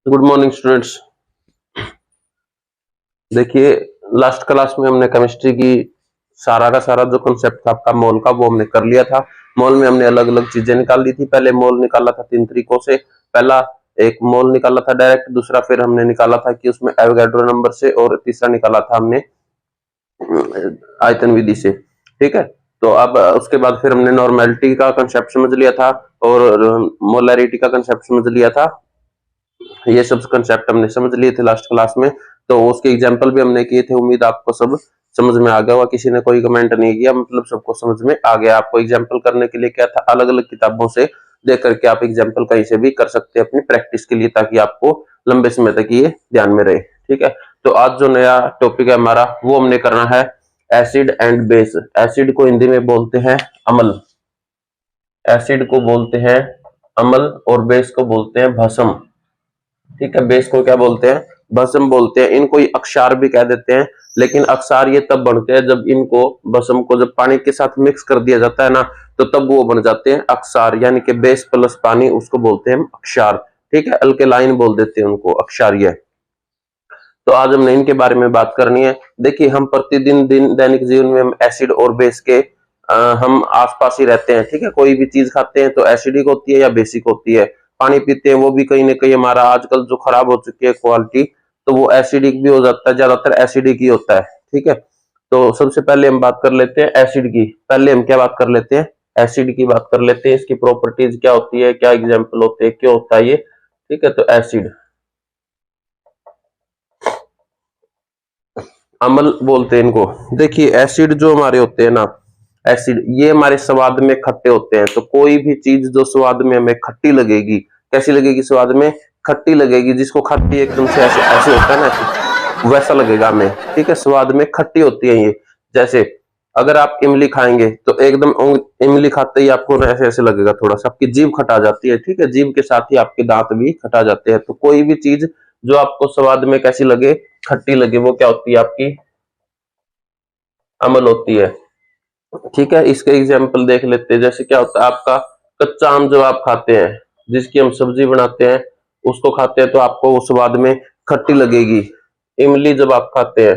Good morning students. देखिए, last class में हमने केमिस्ट्री की सारा का सारा जो कंसेप्ट था आपका मोल का वो हमने कर लिया था। मोल में हमने अलग अलग चीजें निकाल ली थी। पहले मोल निकाला था 3 तरीकों से। पहला एक मोल निकाला था डायरेक्ट, दूसरा फिर हमने निकाला था कि उसमें एवोगाड्रो नंबर से, और तीसरा निकाला था हमने आयतन विधि से। ठीक है, तो अब उसके बाद फिर हमने नॉर्मेलिटी का कंसेप्ट समझ लिया था और मोलैरिटी का कंसेप्ट समझ लिया था। ये सब कंसेप्ट हमने समझ लिए थे लास्ट क्लास में, तो उसके एग्जांपल भी हमने किए थे। उम्मीद आपको सब समझ में आ गया होगा, किसी ने कोई कमेंट नहीं किया, मतलब सबको समझ में आ गया। आपको एग्जांपल करने के लिए क्या था, अलग अलग किताबों से देख करके आप एग्जांपल कहीं से भी कर सकते हैं अपनी प्रैक्टिस के लिए, ताकि आपको लंबे समय तक ये ध्यान में रहे। ठीक है, तो आज जो नया टॉपिक है हमारा वो हमने करना है एसिड एंड बेस। एसिड को हिंदी में बोलते हैं अम्ल, एसिड को बोलते हैं अम्ल और बेस को बोलते हैं भस्म। ठीक है, बेस को क्या बोलते हैं, भस्म बोलते हैं। इनको अक्षार भी कह देते हैं, लेकिन अक्षार ये तब बनते हैं जब इनको भस्म को जब पानी के साथ मिक्स कर दिया जाता है ना, तो तब वो बन जाते हैं अक्षार, यानी कि बेस प्लस पानी, उसको बोलते हैं हम अक्षार। ठीक है, अल्केलाइन बोल देते हैं उनको, अक्षारीय। तो आज हमने इनके बारे में बात करनी है। देखिए, हम प्रतिदिन दैनिक जीवन में हम एसिड और बेस के हम आसपास ही रहते हैं। ठीक है, कोई भी चीज खाते हैं तो एसिडिक होती है या बेसिक होती है। पानी पीते हैं वो भी कहीं ना कहीं हमारा आजकल जो खराब हो चुकी है क्वालिटी, तो वो एसिडिक भी हो जाता है, ज्यादातर एसिडिक ही होता है। ठीक है, तो सबसे पहले हम बात कर लेते हैं एसिड की। पहले हम क्या बात कर लेते हैं, एसिड की बात कर लेते हैं। इसकी प्रॉपर्टीज क्या होती है, क्या एग्जाम्पल होते हैं, क्यों होता है ये। ठीक है, तो एसिड अम्ल बोलते हैं इनको। देखिए, एसिड जो हमारे होते हैं ना, एसिड ये हमारे स्वाद में खट्टे होते हैं। तो कोई भी चीज जो स्वाद में हमें खट्टी लगेगी, कैसी लगेगी, स्वाद में खट्टी लगेगी, जिसको खट्टी एकदम से ऐसे ऐसे होता है ना, वैसा लगेगा हमें। ठीक है, स्वाद में खट्टी होती है ये। जैसे अगर आप इमली खाएंगे तो एकदम इमली खाते ही आपको ऐसे ऐसे लगेगा, थोड़ा सा आपकी जीभ खटा जाती है। ठीक है, जीभ के साथ ही आपके दांत भी खटा जाते हैं। तो कोई भी चीज जो आपको स्वाद में कैसी लगे, खट्टी लगे, वो क्या होती है, आपकी अम्ल होती है। ठीक है, इसके एग्जाम्पल देख लेते हैं। जैसे क्या होता है आपका कच्चा आम जो आप खाते हैं, जिसकी हम सब्जी बनाते हैं, उसको खाते हैं तो आपको वो स्वाद में खट्टी लगेगी। इमली जब आप खाते हैं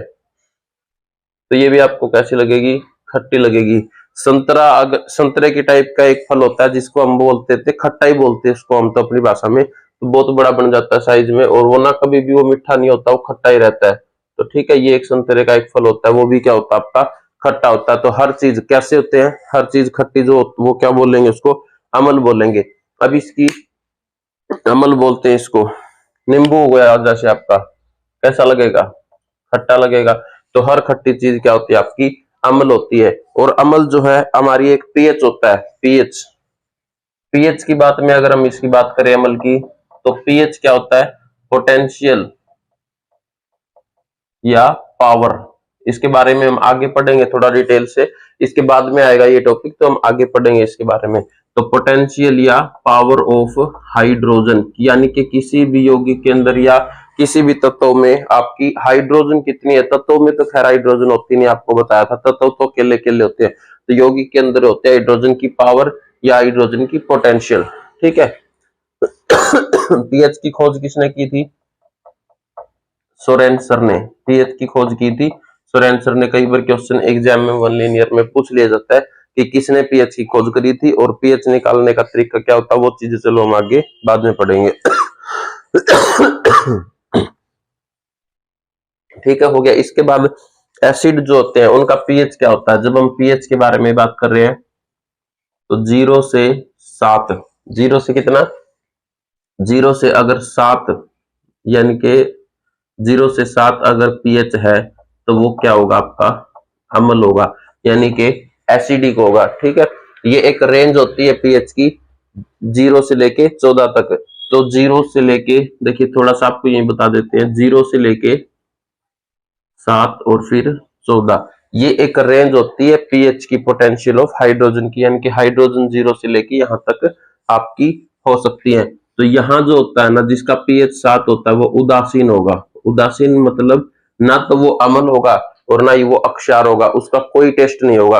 तो ये भी आपको कैसी लगेगी, खट्टी लगेगी। संतरा, अगर संतरे की टाइप का एक फल होता है जिसको हम बोलते थे खट्टा ही बोलते हैं इसको हम तो अपनी भाषा में, तो बहुत बड़ा बन जाता है साइज में, और वो ना कभी भी वो मीठा नहीं होता, वो खट्टा ही रहता है। तो ठीक है, ये एक संतरे का एक फल होता है, वो भी क्या होता है आपका, खट्टा होता है। तो हर चीज कैसे होते हैं, हर चीज खट्टी जो वो क्या बोलेंगे उसको, अम्ल बोलेंगे। अब इसकी अम्ल बोलते हैं इसको। नींबू हो गया जैसे आपका, कैसा लगेगा, खट्टा लगेगा। तो हर खट्टी चीज क्या होती है, आपकी अम्ल होती है। और अम्ल जो है हमारी एक पीएच होता है, पीएच। पीएच की बात में अगर हम इसकी बात करें अम्ल की, तो पीएच क्या होता है, पोटेंशियल या पावर। इसके बारे में हम आगे पढ़ेंगे थोड़ा डिटेल से, इसके बाद में आएगा ये टॉपिक, तो हम आगे पढ़ेंगे इसके बारे में। तो पोटेंशियल या पावर ऑफ हाइड्रोजन, यानी कि किसी भी यौगिक के अंदर या किसी भी तत्व में आपकी हाइड्रोजन कितनी है। तत्व में तो खैर हाइड्रोजन होती नहीं, आपको बताया था, तत्व तो अकेले अकेले होते हैं। तो यौगिक के अंदर होते हैं हाइड्रोजन की पावर या हाइड्रोजन की पोटेंशियल। ठीक है, पीएच की खोज किसने की थी, सोरेनसर ने पीएच की खोज की थी। सोरेनसर ने, कई बार क्वेश्चन एग्जाम में वन लिनियर में पूछ लिया जाता है कि किसने पीएच की खोज करी थी और पीएच निकालने का तरीका क्या होता है, वो चीजें चलो हम आगे बाद में पढ़ेंगे। ठीक है, हो गया। इसके बाद एसिड जो होते हैं उनका पीएच क्या होता है। जब हम पीएच के बारे में बात कर रहे हैं तो 0 से 7, 0 से कितना, 0 से अगर 7, यानी कि 0 से 7 अगर पीएच है तो वो क्या होगा, आपका अम्ल होगा, यानी कि एसिडिक होगा। ठीक है, ये एक रेंज होती है पीएच की 0 से लेके 14 तक। तो 0 से लेके, देखिए थोड़ा सा आपको ये बता देते हैं, 0 से लेके 7 और फिर 14, ये एक रेंज होती है पीएच की, पोटेंशियल ऑफ हाइड्रोजन की, यानी कि हाइड्रोजन 0 से लेके यहां तक आपकी हो सकती है। तो यहाँ जो होता है ना, जिसका पीएच 7 होता है वो उदासीन होगा। उदासीन मतलब ना तो वो अम्ल होगा और ना ही वो अक्षार होगा, उसका कोई टेस्ट नहीं होगा।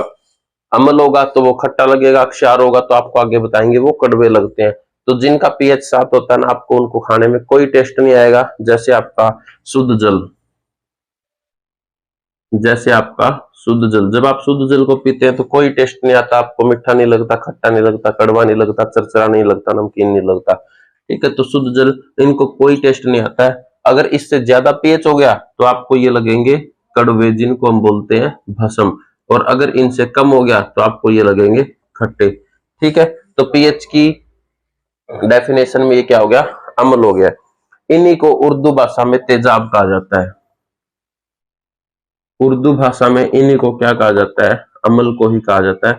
अम्ल होगा तो वो खट्टा लगेगा, अक्षार होगा तो आपको आगे बताएंगे वो कड़वे लगते हैं। तो जिनका पीएच 7 होता है ना, आपको उनको खाने में कोई टेस्ट नहीं आएगा। जैसे आपका शुद्ध जल, जैसे आपका शुद्ध जल, जब आप शुद्ध जल को पीते हैं तो कोई टेस्ट नहीं आता आपको, मीठा नहीं लगता, खट्टा नहीं लगता, कड़वा नहीं लगता, चरचरा नहीं लगता, नमकीन नहीं लगता। ठीक है, तो शुद्ध जल इनको कोई टेस्ट नहीं आता है। अगर इससे ज्यादा पीएच हो गया तो आपको ये लगेंगे कड़वे, जिनको हम बोलते हैं भस्म, और अगर इनसे कम हो गया तो आपको ये लगेंगे खट्टे। ठीक है, तो पीएच की डेफिनेशन में ये क्या हो गया, अम्ल हो गया। इन्हीं को उर्दू भाषा में तेजाब कहा जाता है। उर्दू भाषा में इन्हीं को क्या कहा जाता है, अमल को ही कहा जाता है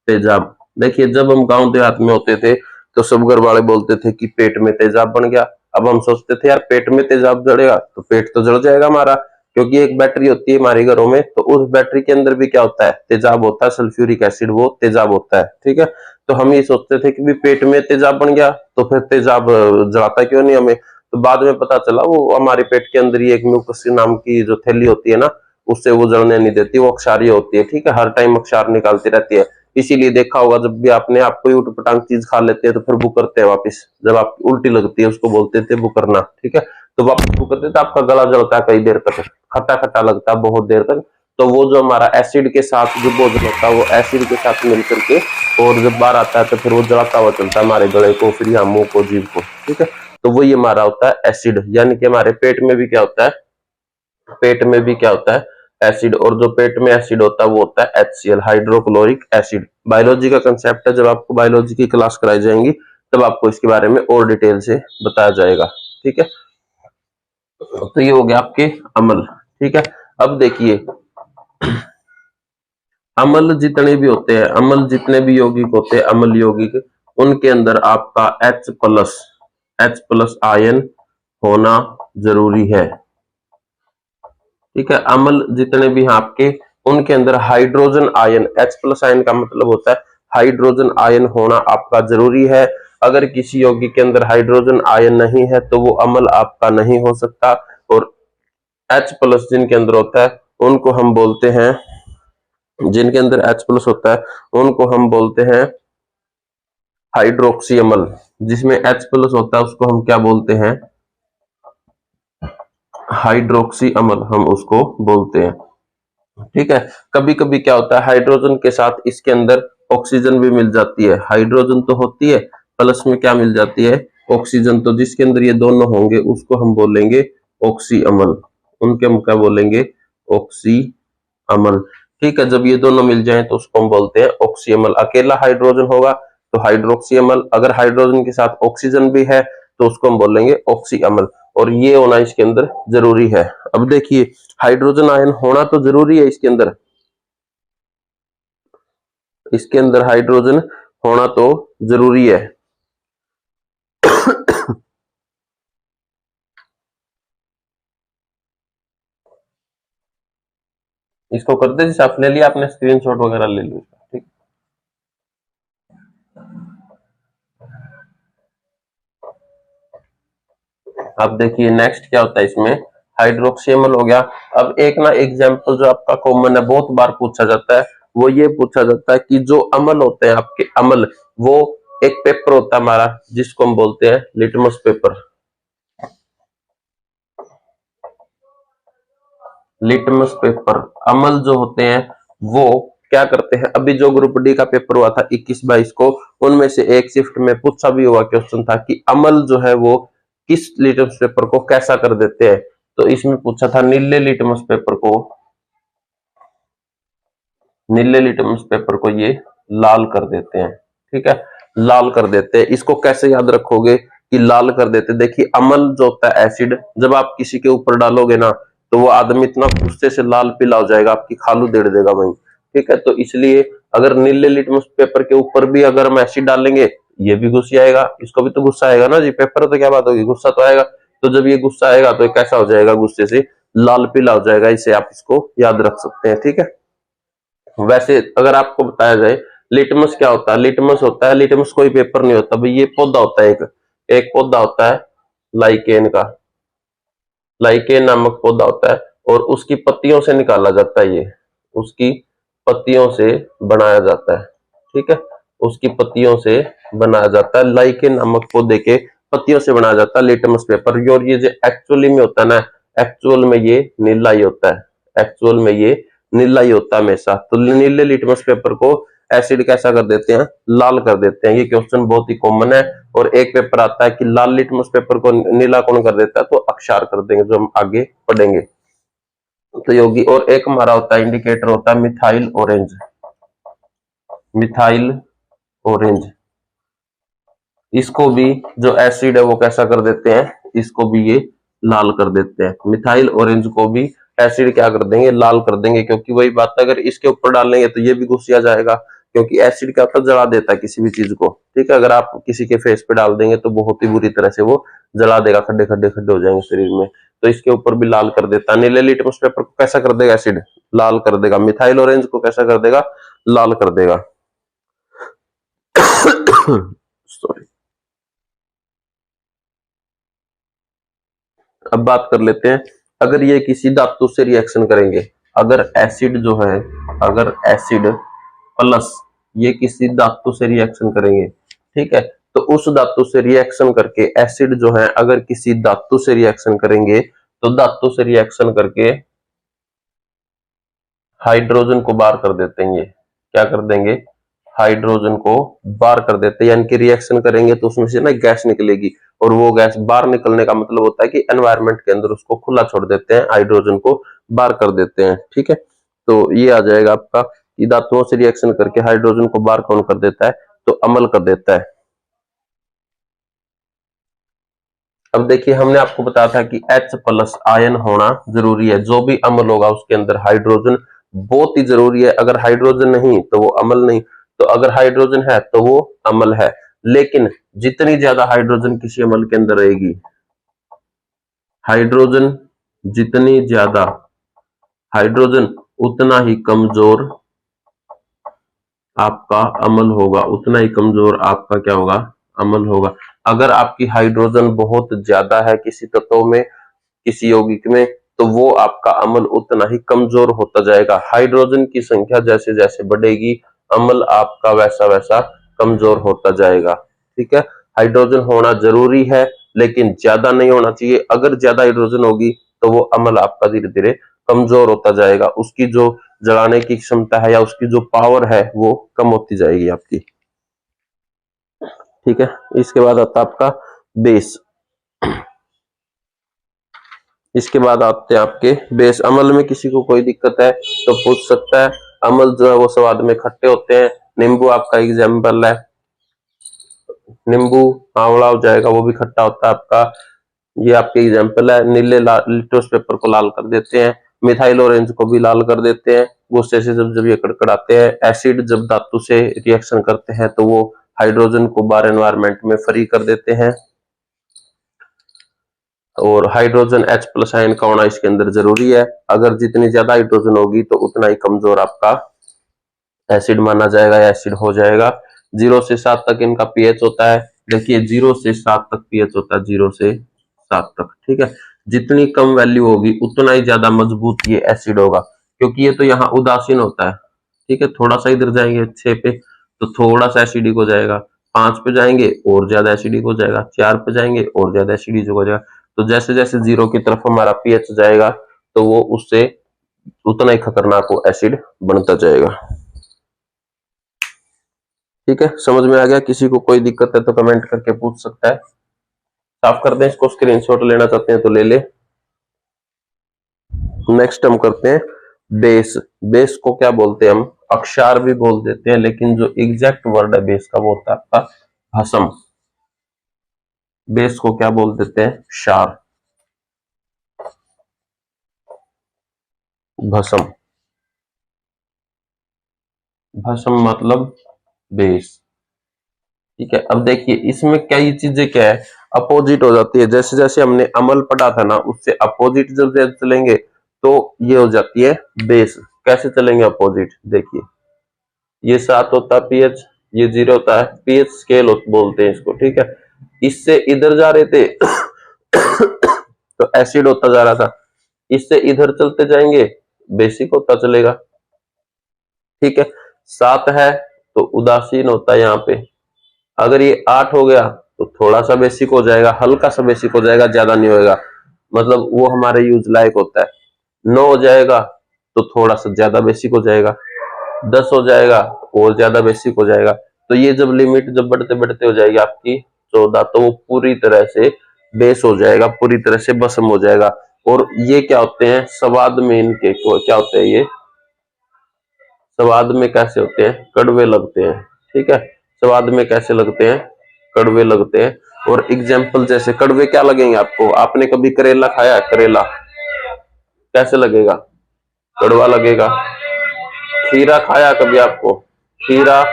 तेजाब। देखिए, जब हम गांव देहात में होते थे तो सब घर वाले बोलते थे कि पेट में तेजाब बन गया। अब हम सोचते थे यार पेट में तेजाब जड़ेगा तो पेट तो जल जाएगा हमारा, क्योंकि एक बैटरी होती है हमारे घरों में, तो उस बैटरी के अंदर भी क्या होता है, तेजाब होता है, सल्फ्यूरिक एसिड, वो तेजाब होता है। ठीक है, तो हम ये सोचते थे कि भी पेट में तेजाब बन गया तो फिर तेजाब जलाता क्यों नहीं हमें। तो बाद में पता चला वो हमारे पेट के अंदर ही एक म्यूकस नाम की जो थैली होती है ना, उससे वो जलने नहीं देती, वो अक्षारीय होती है। ठीक है, हर टाइम अक्षार निकालती रहती है। इसीलिए देखा होगा जब भी आपने आप कोई उटपटांग चीज खा लेते हैं तो फिर बुकरते हैं वापस, जब आपकी उल्टी लगती है उसको बोलते थे बुकरना। ठीक है, तो वापस बुकरते तो आपका गला जलता है कई देर तक, खट्टा खट्टा लगता है बहुत देर तक। तो वो जो हमारा एसिड के साथ जो भोजन होता है वो एसिड के साथ मिल करके, और जब बाहर आता है तो फिर वो जलाता हुआ चलता है हमारे गले को, फिर यहाँ मुंह को, जीभ को। ठीक है, तो वही हमारा होता है एसिड, यानी कि हमारे पेट में भी क्या होता है, पेट में भी क्या होता है, एसिड। और जो पेट में एसिड होता है वो होता है HCl, हाइड्रोक्लोरिक एसिड। बायोलॉजी का कंसेप्ट है, जब आपको बायोलॉजी की क्लास कराई जाएंगी तब आपको इसके बारे में और डिटेल से बताया जाएगा। ठीक है, तो ये हो गया आपके अमल। ठीक है, अब देखिए अमल जितने भी होते हैं, अमल जितने भी यौगिक होते हैं, अमल यौगिक, उनके अंदर आपका H+ आयन होना जरूरी है। ठीक है, अम्ल जितने भी हैं आपके, उनके अंदर हाइड्रोजन आयन, H+ आयन का मतलब होता है हाइड्रोजन आयन होना आपका जरूरी है। अगर किसी यौगिक के अंदर हाइड्रोजन आयन नहीं है तो वो अम्ल आपका नहीं हो सकता। और H+ जिनके अंदर होता है उनको हम बोलते हैं, जिनके अंदर H+ होता है उनको हम बोलते हैं हाइड्रोक्सी अम्ल। जिसमें H+ होता है उसको हम क्या बोलते हैं, हाइड्रोक्सी अम्ल हम उसको बोलते हैं। ठीक है, कभी कभी क्या होता है, हाइड्रोजन के साथ इसके अंदर ऑक्सीजन भी मिल जाती है। हाइड्रोजन तो होती है, प्लस में क्या मिल जाती है, ऑक्सीजन। तो जिसके अंदर ये दोनों होंगे उसको हम बोलेंगे ऑक्सी अम्ल, उनके हम क्या बोलेंगे, ऑक्सी अम्ल। ठीक है, जब ये दोनों मिल जाएं तो उसको हम बोलते हैं ऑक्सी अम्ल। अकेला हाइड्रोजन होगा तो हाइड्रोक्सी अम्ल, अगर हाइड्रोजन के साथ ऑक्सीजन भी है तो उसको हम बोलेंगे ऑक्सी अम्ल। और ये होना इसके अंदर जरूरी है। अब देखिए, हाइड्रोजन आयन होना तो जरूरी है इसके अंदर, इसके अंदर हाइड्रोजन होना तो जरूरी है। इसको कर दे, जैसे आप ले लिया, आपने स्क्रीनशॉट वगैरह ले लिया। ठीक, अब देखिए नेक्स्ट क्या होता है इसमें, हाइड्रोक्सी अम्ल हो गया। अब एक ना एग्जांपल जो आपका कॉमन है, बहुत बार पूछा जाता है, वो ये पूछा जाता है कि जो अम्ल होते हैं आपके, अम्ल, वो एक पेपर होता है हमारा जिसको हम बोलते हैं लिटमस पेपर। लिटमस पेपर, अम्ल जो होते हैं वो क्या करते हैं, अभी जो ग्रुप डी का पेपर हुआ था 21-22 को, उनमें से एक शिफ्ट में पूछा भी हुआ क्वेश्चन था कि अम्ल जो है वो किस लिटमस पेपर को कैसा कर देते हैं। तो इसमें पूछा था नीले लिटमस पेपर को, नीले लिटमस पेपर को ये लाल कर देते हैं। ठीक है, लाल कर देते हैं। इसको कैसे याद रखोगे कि लाल कर देते, देखिए अम्ल जो होता है एसिड, जब आप किसी के ऊपर डालोगे ना तो वो आदमी इतना गुस्से से लाल पीला हो जाएगा, आपकी खालू देड़ देगा वहीं। ठीक है, तो इसलिए अगर नीले लिटमस पेपर के ऊपर भी अगर हम एसिड डालेंगे, ये भी गुस्सा आएगा, इसको भी तो गुस्सा आएगा ना जी, पेपर तो क्या बात होगी, गुस्सा तो आएगा। तो जब ये गुस्सा आएगा तो कैसा हो जाएगा, गुस्से से लाल पीला हो जाएगा। इसे आप इसको याद रख सकते हैं। ठीक है, वैसे अगर आपको बताया जाए लिटमस क्या होता है, लिटमस होता है, लिटमस कोई पेपर नहीं होता भाई, ये पौधा होता है, एक पौधा होता है लाइकेन का, लाइकेन नामक पौधा होता है, और उसकी पत्तियों से निकाला जाता है, ये उसकी पत्तियों से बनाया जाता है। ठीक है, उसकी पत्तियों से बनाया जाता है। लाई के नामक पौधे के पत्तियों से बनाया जाता है लिटमस पेपर। और ये जो एक्चुअली में होता है ना, एक्चुअल में ये नीला ही होता है, एक्चुअल में ये नीला ही होता है हमेशा। तो नीले लिटमस पेपर को एसिड कैसा कर देते हैं, लाल कर देते हैं। ये क्वेश्चन बहुत ही कॉमन है। और एक पेपर आता है कि लाल लिटमस पेपर को नीला कौन कर देता है, तो अक्षार कर देंगे, जो हम आगे पढ़ेंगे। तो योगी। और एक हमारा होता है इंडिकेटर होता है मिथाइल ऑरेंज, मिथाइल ऑरेंज। इसको भी जो एसिड है वो कैसा कर देते हैं, इसको भी ये लाल कर देते हैं। मिथाइल ऑरेंज को भी एसिड क्या कर देंगे, लाल कर देंगे। क्योंकि वही बात है, अगर इसके ऊपर डालेंगे तो ये भी घुसिया जाएगा। क्योंकि एसिड क्या होता है, जला देता है किसी भी चीज को, ठीक है। अगर आप किसी के फेस पे डाल देंगे तो बहुत ही बुरी तरह से वो जला देगा, खड्डे खड्डे खड्डे हो जाएंगे शरीर में। तो इसके ऊपर भी लाल कर देता है। नीले लिटमस पेपर को कैसा कर देगा, एसिड लाल कर देगा। मिथाइल ऑरेंज को कैसा कर देगा, लाल कर देगा। सॉरी। अब बात कर लेते हैं, अगर ये किसी धातु से रिएक्शन करेंगे, अगर एसिड जो है, अगर एसिड प्लस ये किसी धातु से रिएक्शन करेंगे, ठीक है। तो उस धातु से रिएक्शन करके एसिड जो है, अगर किसी धातु से रिएक्शन करेंगे तो धातु से रिएक्शन करके हाइड्रोजन को बाहर कर देते हैं। ये क्या कर देंगे, हाइड्रोजन को बाहर कर देते हैं। यानी कि रिएक्शन करेंगे तो उसमें से ना गैस निकलेगी, और वो गैस बाहर निकलने का मतलब होता है कि एनवायरनमेंट के अंदर उसको खुला छोड़ देते हैं, हाइड्रोजन को बाहर कर देते हैं, ठीक है। तो ये आ जाएगा आपका कि धातुओं से रिएक्शन करके हाइड्रोजन को बाहर कौन कर देता है, तो अम्ल कर देता है। अब देखिए, हमने आपको बताया था कि H प्लस आयन होना जरूरी है। जो भी अम्ल होगा उसके अंदर हाइड्रोजन बहुत ही जरूरी है। अगर हाइड्रोजन नहीं तो वो अम्ल नहीं, तो अगर हाइड्रोजन है तो वो अम्ल है। लेकिन जितनी ज्यादा हाइड्रोजन किसी अम्ल के अंदर रहेगी, हाइड्रोजन जितनी ज्यादा हाइड्रोजन उतना ही कमजोर आपका अम्ल होगा, उतना ही कमजोर आपका क्या होगा, अम्ल होगा। अगर आपकी हाइड्रोजन बहुत ज्यादा है किसी तत्व में, किसी यौगिक में, तो वो आपका अम्ल उतना ही कमजोर होता जाएगा। हाइड्रोजन की संख्या जैसे जैसे बढ़ेगी, अम्ल आपका वैसा वैसा कमजोर होता जाएगा, ठीक है। हाइड्रोजन होना जरूरी है, लेकिन ज्यादा नहीं होना चाहिए। अगर ज्यादा हाइड्रोजन होगी तो वो अम्ल आपका धीरे धीरे कमजोर होता जाएगा। उसकी जो जलाने की क्षमता है या उसकी जो पावर है वो कम होती जाएगी आपकी, ठीक है। इसके बाद आता है आपका बेस। इसके बाद आते हैं आपके बेस। अम्ल में किसी को कोई दिक्कत है तो पूछ सकता है। अम्ल जो है वो स्वाद में खट्टे होते हैं। नींबू आपका एग्जाम्पल है, नींबू आंवला हो जाएगा, वो भी खट्टा होता है आपका। ये आपके एग्जाम्पल है। नीले लिटमस पेपर को लाल कर देते हैं, मिथाइल ऑरेंज को भी लाल कर देते हैं गुस्से से। जब जब ये कड़कड़ाते हैं, एसिड जब धातु से रिएक्शन करते हैं तो वो हाइड्रोजन को बाहर एनवायरनमेंट में फ्री कर देते हैं। और हाइड्रोजन H प्लस आयन का होना इसके अंदर जरूरी है। अगर जितनी ज्यादा हाइड्रोजन होगी तो उतना ही कमजोर आपका एसिड माना जाएगा या एसिड हो जाएगा। 0 से 7 तक इनका पीएच होता है। देखिए 0 से 7 तक पीएच होता है, 0 से 7 तक, ठीक है। जितनी कम वैल्यू होगी उतना ही ज्यादा मजबूत ये एसिड होगा, क्योंकि ये तो यहाँ उदासीन होता है, ठीक है। थोड़ा सा इधर जाएंगे 6 पे तो थोड़ा सा एसिडिक हो जाएगा, 5 पे जाएंगे और ज्यादा एसिडिक हो जाएगा, 4 पे जाएंगे और ज्यादा एसिडिक हो जाएगा। तो जैसे जैसे 0 की तरफ हमारा पीएच जाएगा तो वो उससे उतना ही खतरनाक वो एसिड बनता जाएगा, ठीक है। समझ में आ गया? किसी को कोई दिक्कत है तो कमेंट करके पूछ सकता है। साफ कर दें इसको, स्क्रीनशॉट लेना चाहते हैं तो ले ले। नेक्स्ट हम करते हैं बेस। बेस को क्या बोलते हैं हम? अक्षार भी बोल देते हैं, लेकिन जो एग्जैक्ट वर्ड है बेस का वो होता है आपका भस्म। बेस को क्या बोल देते हैं? क्षार, भस्म। भस्म मतलब बेस, ठीक है। अब देखिए इसमें कई चीजें क्या है, अपोजिट हो जाती है। जैसे जैसे हमने अमल पढ़ा था ना, उससे अपोजिट जब चलेंगे तो ये हो जाती है बेस। कैसे चलेंगे अपोजिट? देखिए ये 7 होता है पीएच, ये 0 होता है, पीएच स्केल बोलते हैं इसको, ठीक है। इससे इधर जा रहे थे तो एसिड होता जा रहा था, इससे इधर चलते जाएंगे बेसिक होता चलेगा, ठीक है। 7 है तो उदासीन होता है यहाँ पे। अगर ये 8 हो गया तो थोड़ा सा बेसिक हो जाएगा, हल्का सा बेसिक हो जाएगा, ज्यादा नहीं होएगा, मतलब वो हमारे यूज लायक होता है। 9 हो जाएगा तो थोड़ा सा ज्यादा बेसिक हो जाएगा, 10 हो जाएगा और ज्यादा बेसिक हो जाएगा। तो ये जब लिमिट जब बढ़ते बढ़ते हो जाएगी आपकी 14, तो वो पूरी तरह से बेस हो जाएगा, पूरी तरह से भस्म हो जाएगा। और ये क्या होते हैं स्वाद में, इनके क्या होते हैं, ये स्वाद में कैसे होते हैं, कड़वे लगते हैं। ठीक है, स्वाद में कैसे लगते हैं, कड़वे लगते हैं। और एग्जाम्पल जैसे कड़वे क्या लगेंगे आपको, आपने कभी करेला खाया है, करेला कैसे लगेगा, कड़वा लगेगा। खीरा खाया कभी आपको, खीरा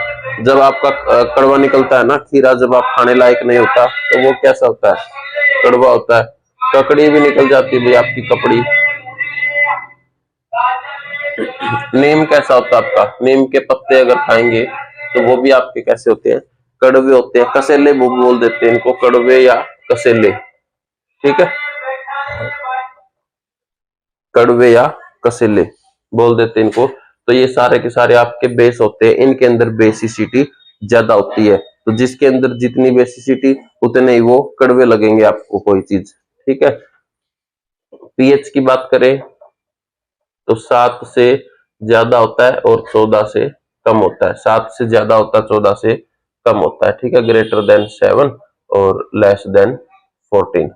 जब आपका कड़वा निकलता है ना, खीरा जब आप खाने लायक नहीं होता तो वो कैसा होता है, कड़वा होता है। ककड़ी भी निकल जाती है भाई आपकी, ककड़ी। नीम कैसा होता है आपका, नीम के पत्ते अगर खाएंगे तो वो भी आपके कैसे होते हैं, कड़वे होते हैं। कसेले वो बोल देते हैं इनको, कड़वे या कसेले। ठीक है, कड़वे या कसेले बोल देते हैं इनको। तो ये सारे के सारे आपके बेस होते हैं, इनके अंदर बेसिसिटी ज्यादा होती है। तो जिसके अंदर जितनी बेसिसिटी उतने ही वो कड़वे लगेंगे आपको कोई चीज। ठीक है, पीएच की बात करें तो 7 से ज्यादा होता है और 14 से कम होता है। 7 से ज्यादा होता है, 14 से कम होता है। ठीक है, ग्रेटर देन 7 और लेस देन 14।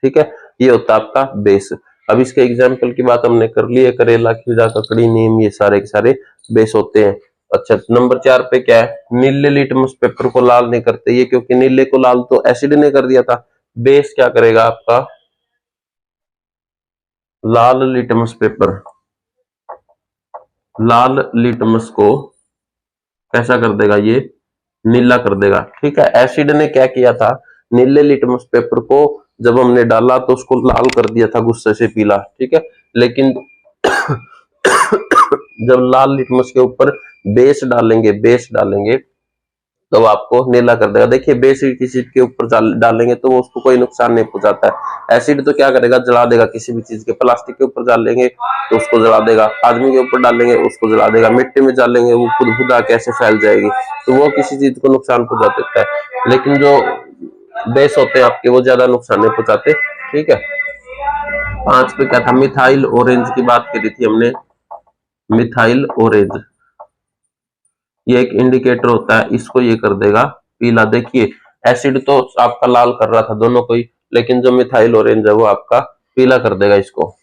ठीक है, ये होता है आपका बेस। अब इसके एग्जाम्पल की बात हमने कर ली है, करेला, खीरा, ककड़ी, नीम, ये सारे के सारे बेस होते हैं। अच्छा, नंबर 4 पे क्या है, नीले लिटमस पेपर को लाल नहीं करते ये, क्योंकि नीले को लाल तो एसिड ने कर दिया था। बेस क्या करेगा आपका, लाल लिटमस पेपर, लाल लिटमस को कैसा कर देगा, ये नीला कर देगा। ठीक है, एसिड ने क्या किया था, नीले लिटमस पेपर को जब हमने डाला तो उसको लाल कर दिया था, गुस्से से पीला। ठीक है, लेकिन जब लाल लिटमस के ऊपर बेस डालेंगे, बेस डालेंगे तो आपको नीला कर देगा। देखिए, बेस किसी के ऊपर डालेंगे तो वो उसको कोई नुकसान नहीं पहुंचाता है। एसिड तो क्या करेगा, जला देगा। किसी भी चीज के, प्लास्टिक के ऊपर डालेंगे तो उसको जला देगा, आदमी के ऊपर डालेंगे उसको जला देगा, मिट्टी में डालेंगे वो खुद खुद आके ऐसे फैल जाएगी, तो वो किसी चीज को नुकसान पहुंचा देता है। लेकिन जो बेस होते हैं आपके वो ज्यादा नुकसान नहीं पहुंचाते। ठीक है, 5 पे क्या था, मिथाइल ऑरेंज की बात करी थी हमने। मिथाइल ऑरेंज ये एक इंडिकेटर होता है, इसको ये कर देगा पीला। देखिए, एसिड तो आपका लाल कर रहा था दोनों को ही, लेकिन जो मिथाइल ऑरेंज है वो आपका पीला कर देगा इसको।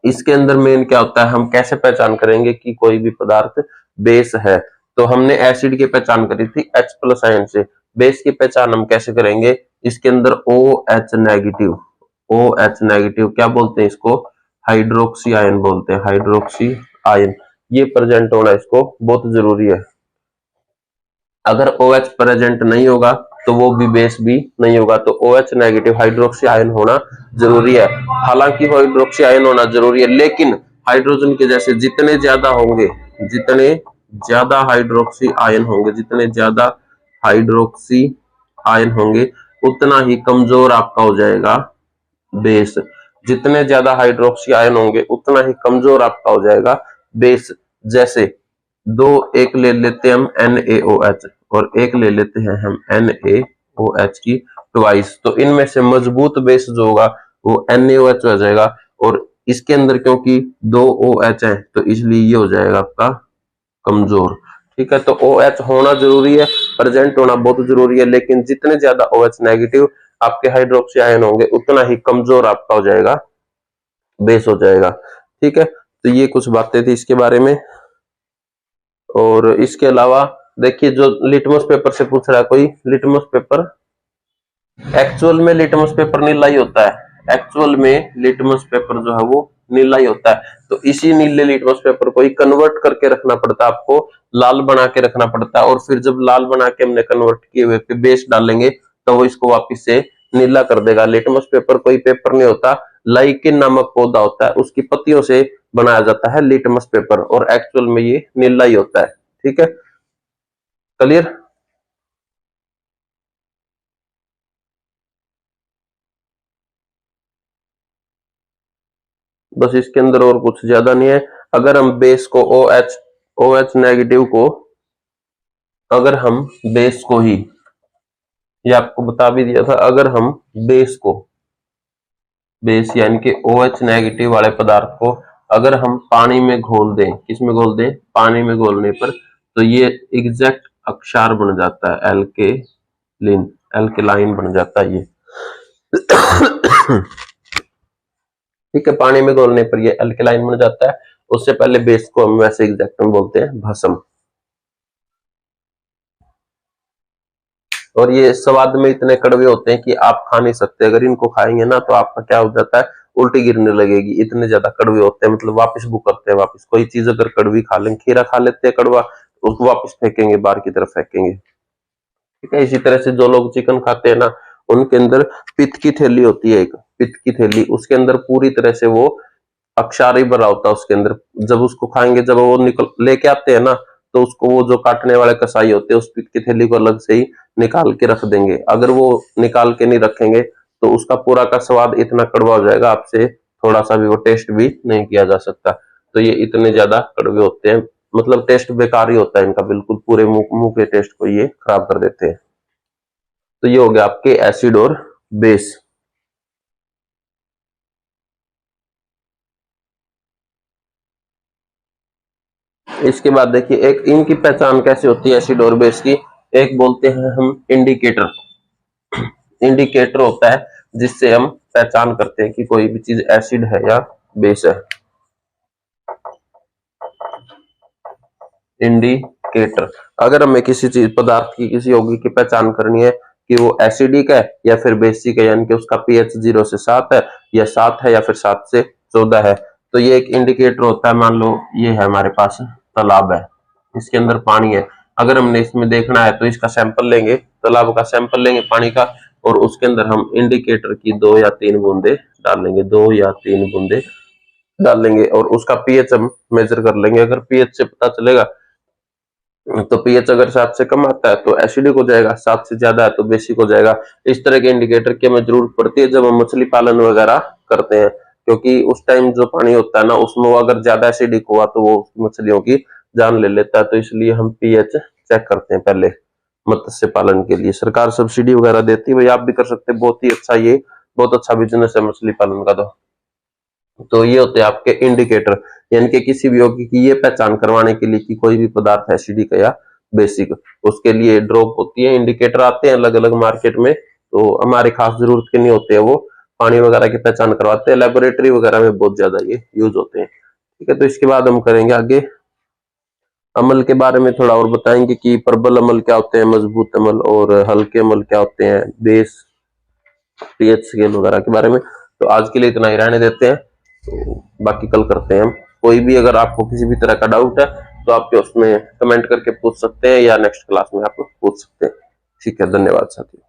इसके अंदर मेन क्या होता है, हम कैसे पहचान करेंगे कि कोई भी पदार्थ बेस है। तो हमने एसिड की पहचान करी थी H+ आयन से, बेस की पहचान हम कैसे करेंगे, इसके अंदर OH नेगेटिव, OH नेगेटिव क्या बोलते हैं इसको, हाइड्रोक्सी आयन बोलते हैं, हाइड्रोक्सी आयन। ये प्रेजेंट होना इसको बहुत जरूरी है। अगर OH प्रेजेंट नहीं होगा तो वो भी बेस भी नहीं होगा। तो OH नेगेटिव हाइड्रोक्सी आयन होना जरूरी है। हालांकि हाइड्रोक्सी आयन होना जरूरी है, लेकिन हाइड्रोजन के जैसे जितने ज्यादा होंगे, जितने ज्यादा हाइड्रोक्सी आयन होंगे, जितने ज्यादा हाइड्रोक्सी आयन होंगे उतना ही कमजोर आपका हो जाएगा बेस। जितने ज्यादा हाइड्रोक्सी आयन होंगे उतना ही कमजोर आपका हो जाएगा बेस। जैसे दो, एक ले लेते हैं हम NaOH और एक ले लेते हैं हम NaOH की ट्वाइस, तो इनमें से मजबूत बेस जो होगा वो NaOH हो जाएगा। और इसके अंदर क्योंकि दो OH है तो इसलिए ये हो जाएगा आपका कमजोर। ठीक है, तो OH होना जरूरी है, प्रेजेंट होना बहुत जरूरी है, लेकिन जितने ज्यादा OH नेगेटिव आपके हाइड्रोक्सी आयन होंगे उतना ही कमजोर आपका हो जाएगा, बेस हो जाएगा। ठीक है, तो ये कुछ बातें थी इसके बारे में। और इसके अलावा देखिए, जो लिटमस पेपर से पूछ रहा है कोई, लिटमस पेपर एक्चुअल में लिटमस पेपर नीला ही होता है। एक्चुअल में लिटमस पेपर जो है वो नीला ही होता है। तो इसी नीले लिटमस पेपर को ही कन्वर्ट करके रखना पड़ता है आपको, लाल बना के रखना पड़ता है। और फिर जब लाल बना के हमने कन्वर्ट किए हुए पे बेस डालेंगे तो वो इसको वापिस से नीला कर देगा। लिटमस पेपर कोई पेपर नहीं होता, लाइकिन नामक पौधा होता है, उसकी पत्तियों से बनाया जाता है लिटमस पेपर, और एक्चुअल में ये नीला ही होता है। ठीक है, क्लियर। बस इसके अंदर और कुछ ज्यादा नहीं है। अगर हम बेस को OH OH नेगेटिव को अगर हम बेस को ही, ये आपको बता भी दिया था, अगर हम बेस यानी कि OH नेगेटिव वाले पदार्थ को अगर हम पानी में घोल दें, किसमें घोल दें, पानी में घोलने पर, तो ये एग्जैक्ट अक्षार बन जाता है, एल्केलाइन बन जाता है ये। ठीक है, पानी में घोलने पर ये एल्केलाइन बन जाता है। उससे पहले बेस को हम वैसे एग्जैक्ट में बोलते हैं भस्म। और ये स्वाद में इतने कड़वे होते हैं कि आप खा नहीं सकते, अगर इनको खाएंगे ना तो आपका क्या हो जाता है, उल्टी गिरने लगेगी, इतने ज्यादा कड़वे होते हैं, मतलब वापस भूख करते हैं। वापस कोई चीज अगर कड़वी खा लेंगे, खीरा खा लेते हैं कड़वा, उसको वापस फेंकेंगे, बाहर की तरफ फेंकेंगे। ठीक है, इसी तरह से जो लोग चिकन खाते हैं ना, उनके अंदर पित्त की थैली होती है, एक पित्त की थैली, उसके अंदर पूरी तरह से वो अक्षार ही भरा होता है उसके अंदर। जब उसको खाएंगे, जब वो निकल लेके आते हैं ना, तो उसको वो जो काटने वाले कसाई होते हैं, उस पित्त की थैली को अलग से ही निकाल के रख देंगे। अगर वो निकाल के नहीं रखेंगे तो उसका पूरा का स्वाद इतना कड़वा हो जाएगा, आपसे थोड़ा सा भी वो टेस्ट भी नहीं किया जा सकता। तो ये इतने ज्यादा कड़वे होते हैं, मतलब टेस्ट बेकार ही होता है इनका, बिल्कुल पूरे मुंह के टेस्ट को ये खराब कर देते हैं। तो ये हो गया आपके एसिड और बेस। इसके बाद देखिए, एक इनकी पहचान कैसे होती है एसिड और बेस की। एक बोलते हैं हम इंडिकेटर। इंडिकेटर होता है जिससे हम पहचान करते हैं कि कोई भी चीज एसिड है या बेस है। इंडिकेटर, अगर हमें किसी चीज पदार्थ की, किसी यौगिक की पहचान करनी है कि वो एसिडिक है या फिर बेसिक है, यानी कि उसका पीएच 0 से 7 है या 7 है या फिर 7 से 14 है, तो ये एक इंडिकेटर होता है। मान लो ये है हमारे पास तालाब है, इसके अंदर पानी है, अगर हमने इसमें देखना है तो इसका सैंपल लेंगे, तालाब का सैंपल लेंगे पानी का, और उसके अंदर हम इंडिकेटर की 2 या 3 बूंदे डालेंगे, 2 या 3 बूंदे डालेंगे, और उसका पीएच हम मेजर कर लेंगे। अगर पीएच से पता चलेगा, तो पीएच अगर 7 से कम आता है तो एसिडिक हो जाएगा, 7 से ज्यादा है तो बेसिक हो जाएगा। इस तरह के इंडिकेटर की हमें जरूरत पड़ती है जब हम मछली पालन वगैरह करते हैं, क्योंकि उस टाइम जो पानी होता है ना, उसमें वो अगर ज्यादा एसिडिक हुआ तो वो मछलियों की जान ले लेता है। तो इसलिए हम पीएच चेक करते हैं पहले मत्स्य पालन के लिए। सरकार सब्सिडी वगैरह देती है, भाई आप भी कर सकते हैं, बहुत ही अच्छा, ये बहुत अच्छा बिजनेस है मछली पालन का। तो ये होते हैं आपके इंडिकेटर, यानी कि किसी भी यौगिक की ये पहचान करवाने के लिए कि कोई भी पदार्थ एसिडिक है या बेसिक, उसके लिए ड्रॉप होती है, इंडिकेटर आते हैं अलग अलग मार्केट में। तो हमारे खास जरूरत के नहीं होते हैं, वो पानी वगैरह की पहचान करवाते हैं, लेबोरेटरी वगैरह में बहुत ज्यादा ये यूज होते हैं। ठीक है, तो इसके बाद हम करेंगे आगे अमल के बारे में थोड़ा और बताएंगे कि प्रबल अमल क्या होते हैं, मजबूत अमल, और हल्के अमल क्या होते हैं, बेस, पीएच स्केल वगैरह के बारे में। तो आज के लिए इतना ही रहने देते हैं, तो बाकी कल करते हैं हम। कोई भी अगर आपको किसी भी तरह का डाउट है तो आप उसमें कमेंट करके पूछ सकते हैं, या नेक्स्ट क्लास में आप पूछ सकते हैं। ठीक है, धन्यवाद साथियों।